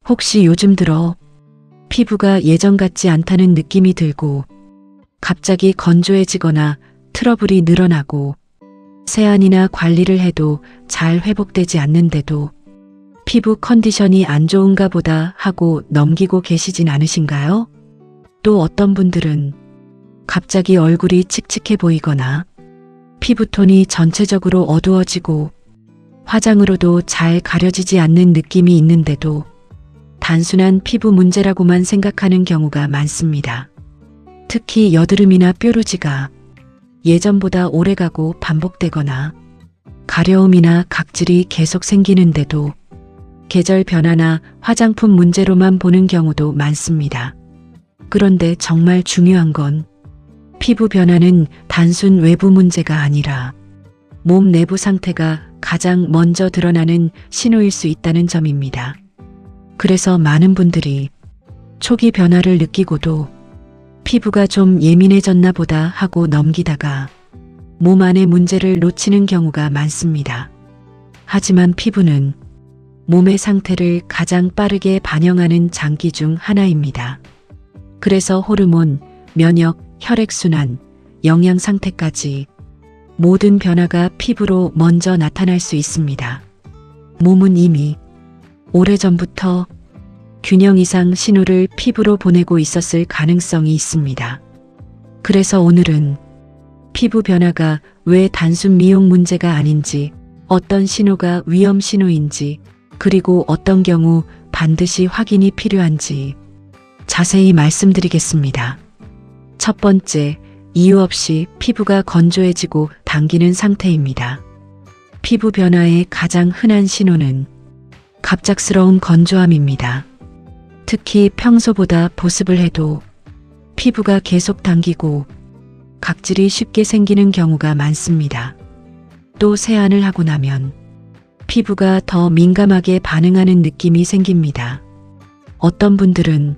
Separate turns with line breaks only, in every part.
혹시 요즘 들어 피부가 예전 같지 않다는 느낌이 들고 갑자기 건조해지거나 트러블이 늘어나고 세안이나 관리를 해도 잘 회복되지 않는데도 피부 컨디션이 안 좋은가 보다 하고 넘기고 계시진 않으신가요? 또 어떤 분들은 갑자기 얼굴이 칙칙해 보이거나 피부톤이 전체적으로 어두워지고 화장으로도 잘 가려지지 않는 느낌이 있는데도 단순한 피부 문제라고만 생각하는 경우가 많습니다. 특히 여드름이나 뾰루지가 예전보다 오래가고 반복되거나 가려움이나 각질이 계속 생기는데도 계절 변화나 화장품 문제로만 보는 경우도 많습니다. 그런데 정말 중요한 건 피부 변화는 단순 외부 문제가 아니라 몸 내부 상태가 가장 먼저 드러나는 신호일 수 있다는 점입니다. 그래서 많은 분들이 초기 변화를 느끼고도 피부가 좀 예민해졌나 보다 하고 넘기다가 몸 안의 문제를 놓치는 경우가 많습니다. 하지만 피부는 몸의 상태를 가장 빠르게 반영하는 장기 중 하나입니다. 그래서 호르몬, 면역, 혈액순환, 영양 상태까지 모든 변화가 피부로 먼저 나타날 수 있습니다. 몸은 이미 오래전부터 균형 이상 신호를 피부로 보내고 있었을 가능성이 있습니다. 그래서 오늘은 피부 변화가 왜 단순 미용 문제가 아닌지, 어떤 신호가 위험 신호인지, 그리고 어떤 경우 반드시 확인이 필요한지 자세히 말씀드리겠습니다. 첫 번째, 이유 없이 피부가 건조해지고 당기는 상태입니다. 피부 변화의 가장 흔한 신호는 갑작스러운 건조함입니다. 특히 평소보다 보습을 해도 피부가 계속 당기고 각질이 쉽게 생기는 경우가 많습니다. 또 세안을 하고 나면 피부가 더 민감하게 반응하는 느낌이 생깁니다. 어떤 분들은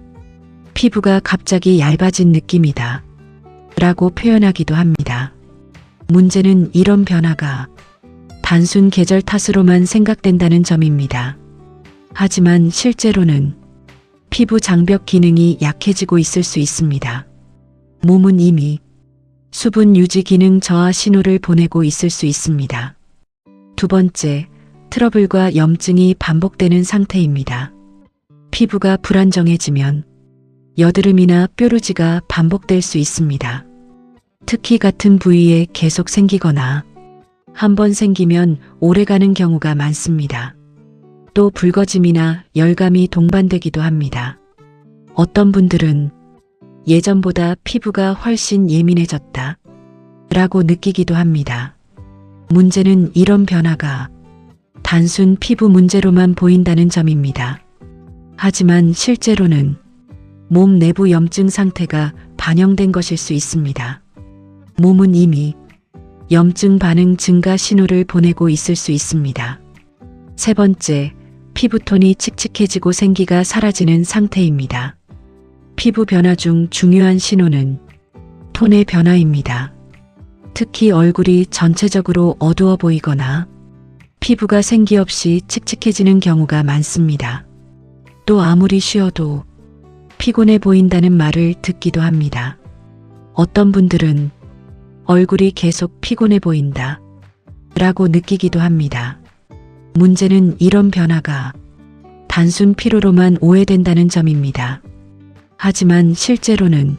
피부가 갑자기 얇아진 느낌이다 라고 표현하기도 합니다. 문제는 이런 변화가 단순 계절 탓으로만 생각된다는 점입니다. 하지만 실제로는 피부 장벽 기능이 약해지고 있을 수 있습니다. 몸은 이미 수분 유지 기능 저하 신호를 보내고 있을 수 있습니다. 두 번째, 트러블과 염증이 반복되는 상태입니다. 피부가 불안정해지면 여드름이나 뾰루지가 반복될 수 있습니다. 특히 같은 부위에 계속 생기거나 한번 생기면 오래가는 경우가 많습니다. 또 붉어짐이나 열감이 동반되기도 합니다. 어떤 분들은 예전보다 피부가 훨씬 예민해졌다 라고 느끼기도 합니다. 문제는 이런 변화가 단순 피부 문제로만 보인다는 점입니다. 하지만 실제로는 몸 내부 염증 상태가 반영된 것일 수 있습니다. 몸은 이미 염증 반응 증가 신호를 보내고 있을 수 있습니다. 세 번째, 피부톤이 칙칙해지고 생기가 사라지는 상태입니다. 피부 변화 중 중요한 신호는 톤의 변화입니다. 특히 얼굴이 전체적으로 어두워 보이거나 피부가 생기 없이 칙칙해지는 경우가 많습니다. 또 아무리 쉬어도 피곤해 보인다는 말을 듣기도 합니다. 어떤 분들은 얼굴이 계속 피곤해 보인다 라고 느끼기도 합니다. 문제는 이런 변화가 단순 피로로만 오해된다는 점입니다. 하지만 실제로는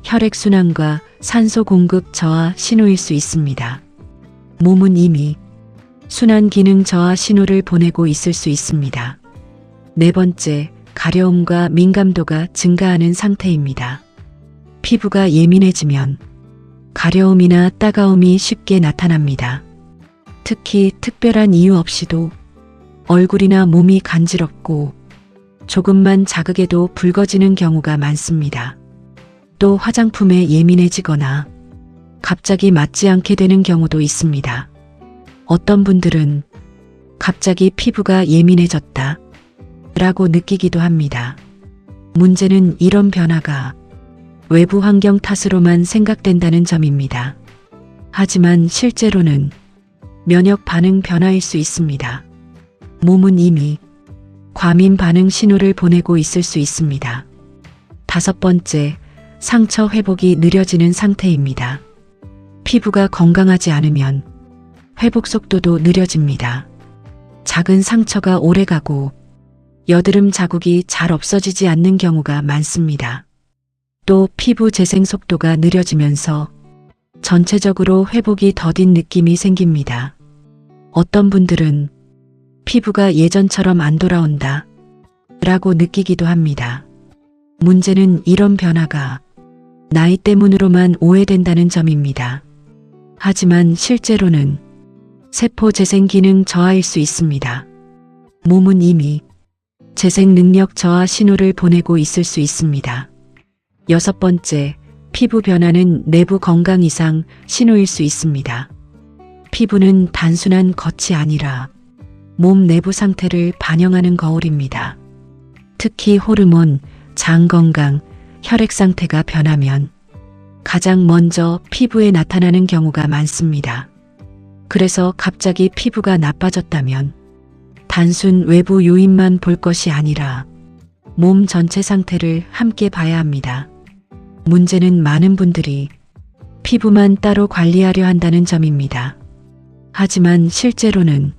혈액순환과 산소 공급 저하 신호일 수 있습니다. 몸은 이미 순환 기능 저하 신호를 보내고 있을 수 있습니다. 네 번째, 가려움과 민감도가 증가하는 상태입니다. 피부가 예민해지면 가려움이나 따가움이 쉽게 나타납니다. 특히 특별한 이유 없이도 얼굴이나 몸이 간지럽고 조금만 자극에도 붉어지는 경우가 많습니다. 또 화장품에 예민해지거나 갑자기 맞지 않게 되는 경우도 있습니다. 어떤 분들은 갑자기 피부가 예민해졌다 라고 느끼기도 합니다. 문제는 이런 변화가 외부 환경 탓으로만 생각된다는 점입니다. 하지만 실제로는 면역 반응 변화일 수 있습니다. 몸은 이미 과민 반응 신호를 보내고 있을 수 있습니다. 5번째, 상처 회복이 느려지는 상태입니다. 피부가 건강하지 않으면 회복 속도도 느려집니다. 작은 상처가 오래가고 여드름 자국이 잘 없어지지 않는 경우가 많습니다. 또 피부 재생 속도가 느려지면서 전체적으로 회복이 더딘 느낌이 생깁니다. 어떤 분들은 피부가 예전처럼 안 돌아온다 라고 느끼기도 합니다. 문제는 이런 변화가 나이 때문으로만 오해된다는 점입니다. 하지만 실제로는 세포 재생 기능 저하일 수 있습니다. 몸은 이미 재생 능력 저하 신호를 보내고 있을 수 있습니다. 6번째, 피부 변화는 내부 건강 이상 신호일 수 있습니다. 피부는 단순한 겉이 아니라 몸 내부 상태를 반영하는 거울입니다. 특히 호르몬, 장 건강, 혈액 상태가 변하면 가장 먼저 피부에 나타나는 경우가 많습니다. 그래서 갑자기 피부가 나빠졌다면 단순 외부 요인만 볼 것이 아니라 몸 전체 상태를 함께 봐야 합니다. 문제는 많은 분들이 피부만 따로 관리하려 한다는 점입니다. 하지만 실제로는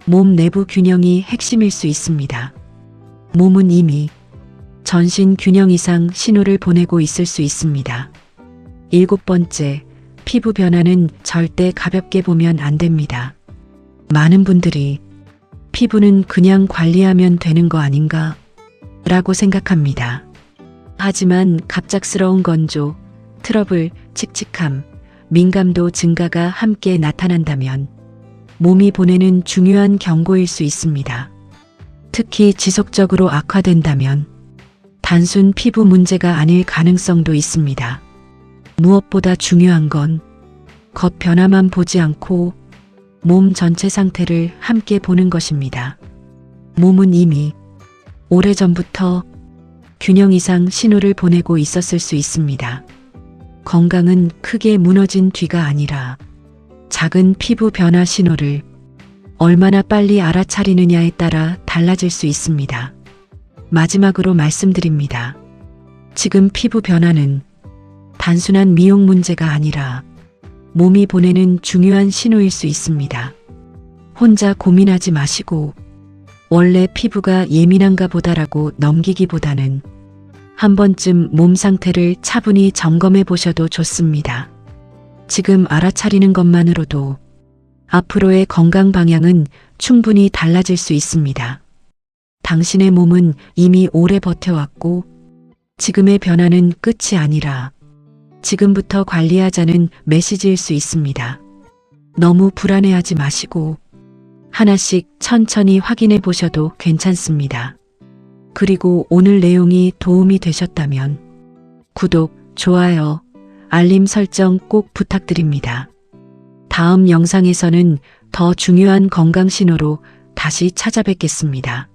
몸 내부 균형이 핵심일 수 있습니다. 몸은 이미 전신 균형 이상 신호를 보내고 있을 수 있습니다. 7번째, 피부 변화는 절대 가볍게 보면 안 됩니다. 많은 분들이 피부는 그냥 관리하면 되는 거 아닌가? 라고 생각합니다. 하지만 갑작스러운 건조, 트러블, 칙칙함, 민감도 증가가 함께 나타난다면 몸이 보내는 중요한 경고일 수 있습니다. 특히 지속적으로 악화된다면 단순 피부 문제가 아닐 가능성도 있습니다. 무엇보다 중요한 건 겉 변화만 보지 않고 몸 전체 상태를 함께 보는 것입니다. 몸은 이미 오래전부터 균형 이상 신호를 보내고 있었을 수 있습니다. 건강은 크게 무너진 뒤가 아니라 작은 피부 변화 신호를 얼마나 빨리 알아차리느냐에 따라 달라질 수 있습니다. 마지막으로 말씀드립니다. 지금 피부 변화는 단순한 미용 문제가 아니라 몸이 보내는 중요한 신호일 수 있습니다. 혼자 고민하지 마시고 원래 피부가 예민한가 보다라고 넘기기보다는 한 번쯤 몸 상태를 차분히 점검해 보셔도 좋습니다. 지금 알아차리는 것만으로도 앞으로의 건강 방향은 충분히 달라질 수 있습니다. 당신의 몸은 이미 오래 버텨왔고 지금의 변화는 끝이 아니라 지금부터 관리하자는 메시지일 수 있습니다. 너무 불안해하지 마시고 하나씩 천천히 확인해 보셔도 괜찮습니다. 그리고 오늘 내용이 도움이 되셨다면 구독, 좋아요, 알림 설정 꼭 부탁드립니다. 다음 영상에서는 더 중요한 건강 신호로 다시 찾아뵙겠습니다.